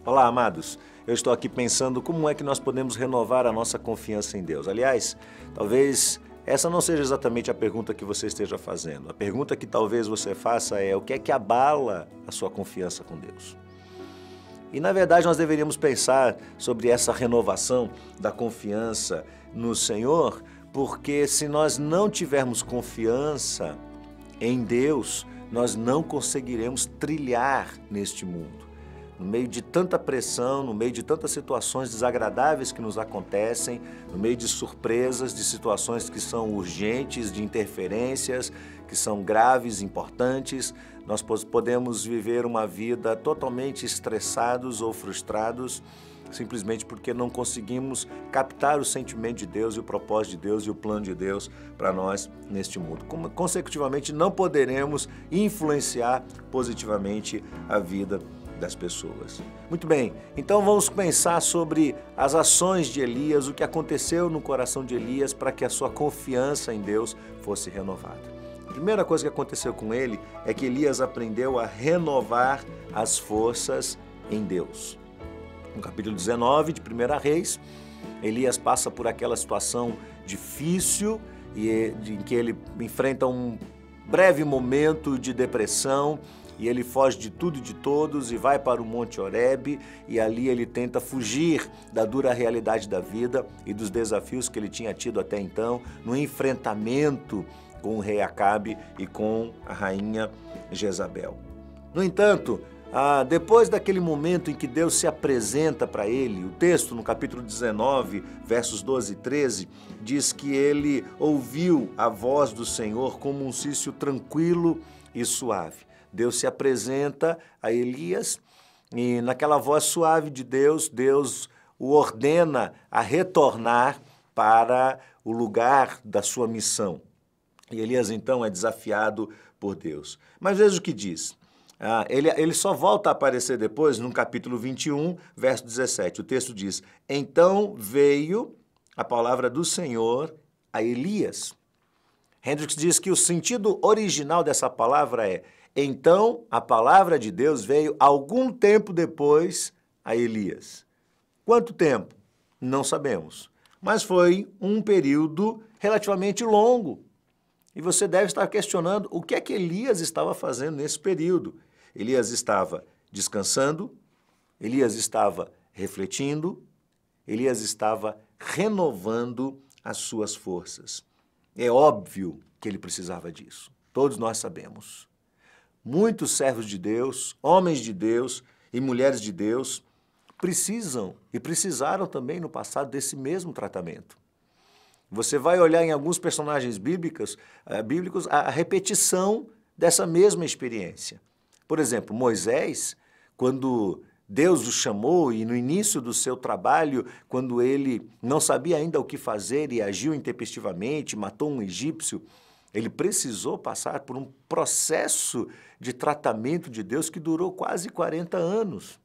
Olá, amados. Eu estou aqui pensando como é que nós podemos renovar a nossa confiança em Deus. Aliás, talvez essa não seja exatamente a pergunta que você esteja fazendo. A pergunta que talvez você faça é: o que é que abala a sua confiança com Deus? E na verdade nós deveríamos pensar sobre essa renovação da confiança no Senhor, porque se nós não tivermos confiança em Deus, nós não conseguiremos trilhar neste mundo. No meio de tanta pressão, no meio de tantas situações desagradáveis que nos acontecem, no meio de surpresas, de situações que são urgentes, de interferências, que são graves, importantes, nós podemos viver uma vida totalmente estressados ou frustrados, simplesmente porque não conseguimos captar o sentimento de Deus e o propósito de Deus e o plano de Deus para nós neste mundo. Consecutivamente, não poderemos influenciar positivamente a vida das pessoas. Muito bem, então vamos pensar sobre as ações de Elias, o que aconteceu no coração de Elias para que a sua confiança em Deus fosse renovada. A primeira coisa que aconteceu com ele é que Elias aprendeu a renovar as forças em Deus. No capítulo 19 de 1 Reis, Elias passa por aquela situação difícil em que ele enfrenta um breve momento de depressão, e ele foge de tudo e de todos e vai para o Monte Horebe, e ali ele tenta fugir da dura realidade da vida e dos desafios que ele tinha tido até então no enfrentamento com o rei Acabe e com a rainha Jezabel. No entanto, depois daquele momento em que Deus se apresenta para ele, o texto no capítulo 19, versos 12 e 13, diz que ele ouviu a voz do Senhor como um cício tranquilo e suave. Deus se apresenta a Elias e naquela voz suave de Deus, Deus o ordena a retornar para o lugar da sua missão. E Elias então é desafiado por Deus. Mas veja o que diz. Ele só volta a aparecer depois no capítulo 21, verso 17. O texto diz: então veio a palavra do Senhor a Elias. Hendricks diz que o sentido original dessa palavra é: então a palavra de Deus veio algum tempo depois a Elias. Quanto tempo? Não sabemos. Mas foi um período relativamente longo. E você deve estar questionando o que é que Elias estava fazendo nesse período. Elias estava descansando, Elias estava refletindo, Elias estava renovando as suas forças. É óbvio que ele precisava disso. Todos nós sabemos. Muitos servos de Deus, homens de Deus e mulheres de Deus precisam e precisaram também no passado desse mesmo tratamento. Você vai olhar em alguns personagens bíblicos a repetição dessa mesma experiência. Por exemplo, Moisés, quando Deus o chamou e no início do seu trabalho, quando ele não sabia ainda o que fazer e agiu intempestivamente, matou um egípcio, ele precisou passar por um processo de tratamento de Deus que durou quase 40 anos.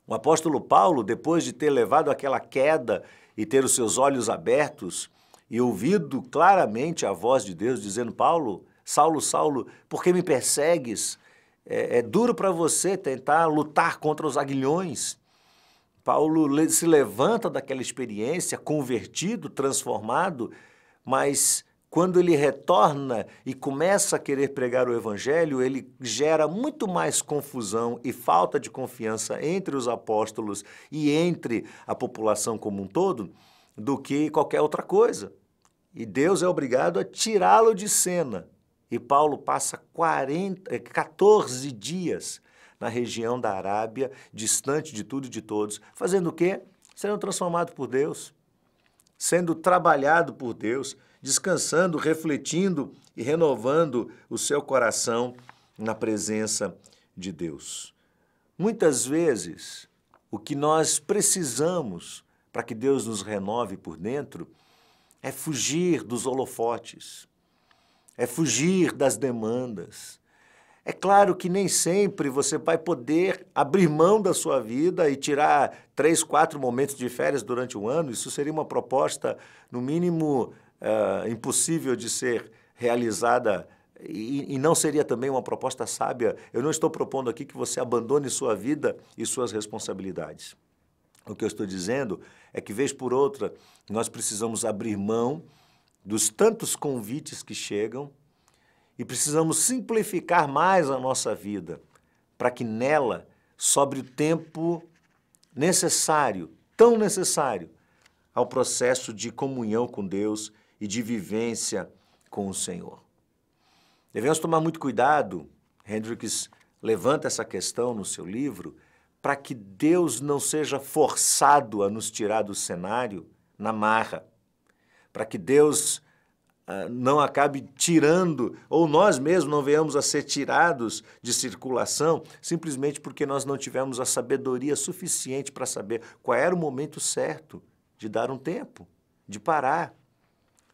O apóstolo Paulo, depois de ter levado aquela queda e ter os seus olhos abertos e ouvido claramente a voz de Deus dizendo: Paulo, Saulo, Saulo, por que me persegues? É duro para você tentar lutar contra os aguilhões. Paulo se levanta daquela experiência, convertido, transformado, mas quando ele retorna e começa a querer pregar o evangelho, ele gera muito mais confusão e falta de confiança entre os apóstolos e entre a população como um todo do que qualquer outra coisa. E Deus é obrigado a tirá-lo de cena. E Paulo passa 14 dias na região da Arábia, distante de tudo e de todos, fazendo o quê? Sendo transformado por Deus, sendo trabalhado por Deus, descansando, refletindo e renovando o seu coração na presença de Deus. Muitas vezes, o que nós precisamos para que Deus nos renove por dentro é fugir dos holofotes, é fugir das demandas. É claro que nem sempre você vai poder abrir mão da sua vida e tirar 3, 4 momentos de férias durante o ano. Isso seria uma proposta, no mínimo, impossível de ser realizada E não seria também uma proposta sábia? Eu não estou propondo aqui que você abandone sua vida e suas responsabilidades. O que eu estou dizendo é que, vez por outra, nós precisamos abrir mão dos tantos convites que chegam e precisamos simplificar mais a nossa vida para que nela sobre o tempo necessário, tão necessário, ao processo de comunhão com Deus e de vivência com o Senhor. Devemos tomar muito cuidado, Hendricks levanta essa questão no seu livro, para que Deus não seja forçado a nos tirar do cenário na marra, para que Deus não acabe tirando, ou nós mesmos não venhamos a ser tirados de circulação, simplesmente porque nós não tivemos a sabedoria suficiente para saber qual era o momento certo de dar um tempo, de parar.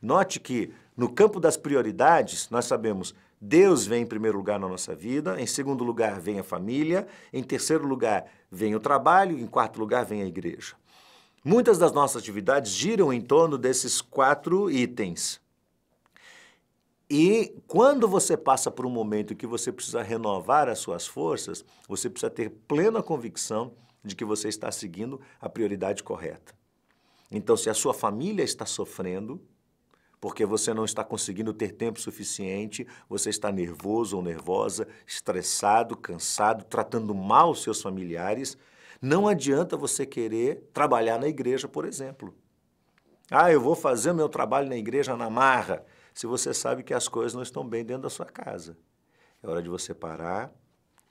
Note que no campo das prioridades, nós sabemos, Deus vem em primeiro lugar na nossa vida, em segundo lugar vem a família, em terceiro lugar vem o trabalho, em quarto lugar vem a igreja. Muitas das nossas atividades giram em torno desses 4 itens. E quando você passa por um momento em que você precisa renovar as suas forças, você precisa ter plena convicção de que você está seguindo a prioridade correta. Então, se a sua família está sofrendo, porque você não está conseguindo ter tempo suficiente, você está nervoso ou nervosa, estressado, cansado, tratando mal os seus familiares, não adianta você querer trabalhar na igreja, por exemplo. Eu vou fazer o meu trabalho na igreja na marra, se você sabe que as coisas não estão bem dentro da sua casa. É hora de você parar,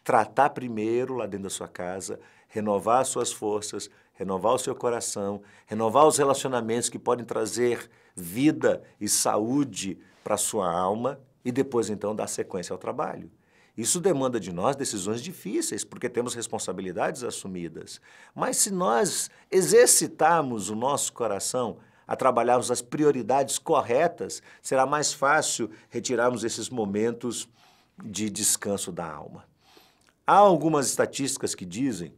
tratar primeiro lá dentro da sua casa, renovar as suas forças, renovar o seu coração, renovar os relacionamentos que podem trazer vida e saúde para a sua alma e depois, então, dar sequência ao trabalho. Isso demanda de nós decisões difíceis, porque temos responsabilidades assumidas. Mas se nós exercitarmos o nosso coração a trabalharmos as prioridades corretas, será mais fácil retirarmos esses momentos de descanso da alma. Há algumas estatísticas que dizem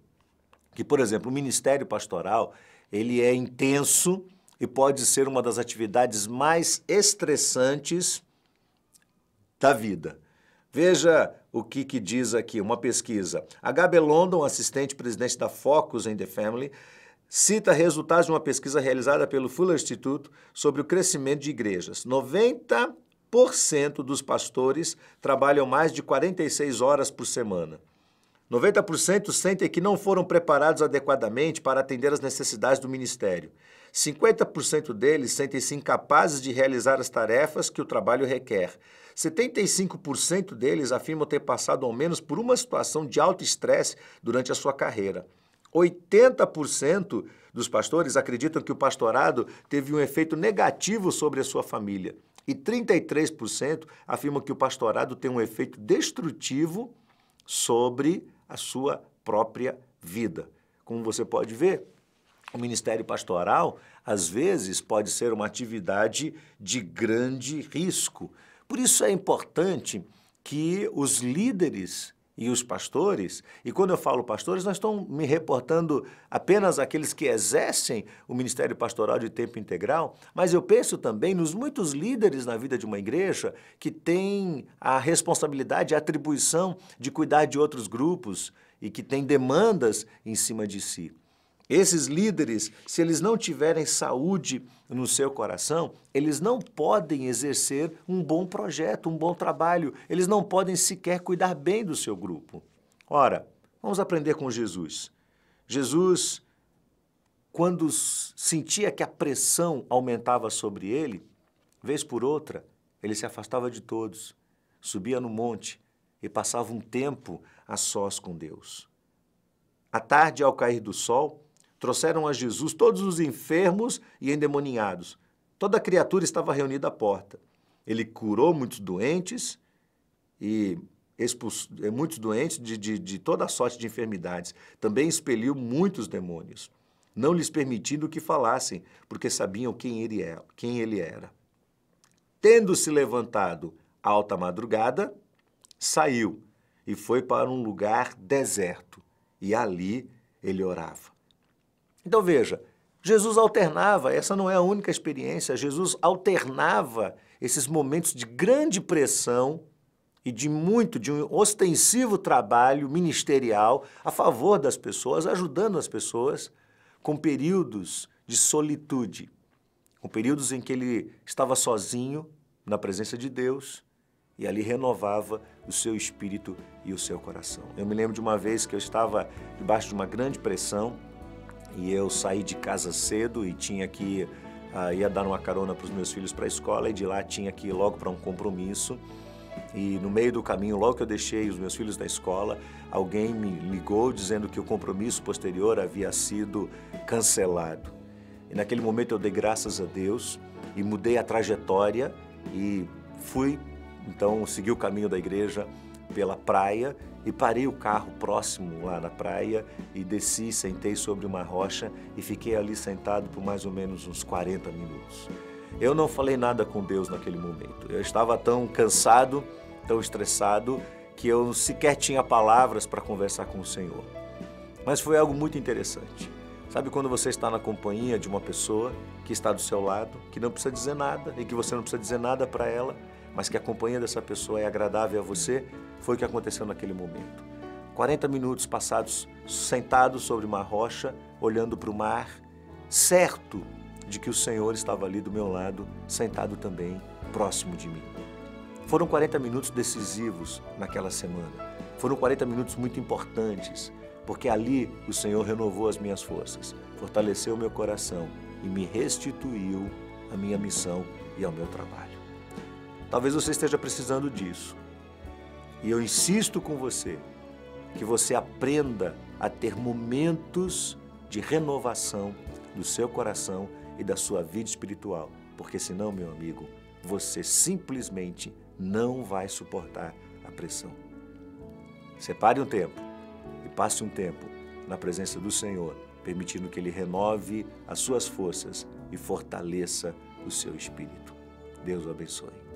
que, por exemplo, o ministério pastoral, ele é intenso e pode ser uma das atividades mais estressantes da vida. Veja o que diz aqui, uma pesquisa. H.B. London, assistente-presidente da Focus in the Family, cita resultados de uma pesquisa realizada pelo Fuller Institute sobre o crescimento de igrejas. 90% dos pastores trabalham mais de 46 horas por semana. 90% sentem que não foram preparados adequadamente para atender às necessidades do ministério. 50% deles sentem-se incapazes de realizar as tarefas que o trabalho requer. 75% deles afirmam ter passado ao menos por uma situação de alto estresse durante a sua carreira. 80% dos pastores acreditam que o pastorado teve um efeito negativo sobre a sua família. E 33% afirmam que o pastorado tem um efeito destrutivo sobre a sua própria vida. Como você pode ver, o ministério pastoral, às vezes, pode ser uma atividade de grande risco. Por isso é importante que os líderes e os pastores, e quando eu falo pastores, nós estamos me reportando apenas àqueles que exercem o ministério pastoral de tempo integral, mas eu penso também nos muitos líderes na vida de uma igreja que têm a responsabilidade, a atribuição de cuidar de outros grupos e que têm demandas em cima de si. Esses líderes, se eles não tiverem saúde no seu coração, eles não podem exercer um bom projeto, um bom trabalho. Eles não podem sequer cuidar bem do seu grupo. Ora, vamos aprender com Jesus. Jesus, quando sentia que a pressão aumentava sobre ele, vez por outra, ele se afastava de todos, subia no monte e passava um tempo a sós com Deus. À tarde, ao cair do sol, trouxeram a Jesus todos os enfermos e endemoniados. Toda a criatura estava reunida à porta. Ele curou muitos doentes e expulsou muitos doentes de toda a sorte de enfermidades. Também expeliu muitos demônios, não lhes permitindo que falassem, porque sabiam quem ele era. Tendo se levantado à alta madrugada, saiu e foi para um lugar deserto, e ali ele orava. Então veja, Jesus alternava, essa não é a única experiência, Jesus alternava esses momentos de grande pressão e de um ostensivo trabalho ministerial a favor das pessoas, ajudando as pessoas com períodos de solitude, com períodos em que ele estava sozinho na presença de Deus e ali renovava o seu espírito e o seu coração. Eu me lembro de uma vez que eu estava debaixo de uma grande pressão e eu saí de casa cedo e tinha que ia dar uma carona para os meus filhos para a escola e de lá tinha que ir logo para um compromisso. E no meio do caminho, logo que eu deixei os meus filhos na escola, alguém me ligou dizendo que o compromisso posterior havia sido cancelado. E naquele momento eu dei graças a Deus e mudei a trajetória e fui, então, segui o caminho da igreja pela praia e parei o carro próximo lá na praia e desci, sentei sobre uma rocha e fiquei ali sentado por mais ou menos uns 40 minutos. Eu não falei nada com Deus naquele momento. Eu estava tão cansado, tão estressado, que eu sequer tinha palavras para conversar com o Senhor. Mas foi algo muito interessante. Sabe quando você está na companhia de uma pessoa que está do seu lado, que não precisa dizer nada e que você não precisa dizer nada para ela, mas que a companhia dessa pessoa é agradável a você? Foi o que aconteceu naquele momento. 40 minutos passados sentado sobre uma rocha, olhando para o mar, certo de que o Senhor estava ali do meu lado, sentado também, próximo de mim. Foram 40 minutos decisivos naquela semana. Foram 40 minutos muito importantes, porque ali o Senhor renovou as minhas forças, fortaleceu o meu coração e me restituiu a minha missão e ao meu trabalho. Talvez você esteja precisando disso. E eu insisto com você, que você aprenda a ter momentos de renovação do seu coração e da sua vida espiritual, porque senão, meu amigo, você simplesmente não vai suportar a pressão. Separe um tempo e passe um tempo na presença do Senhor, permitindo que Ele renove as suas forças e fortaleça o seu espírito. Deus o abençoe.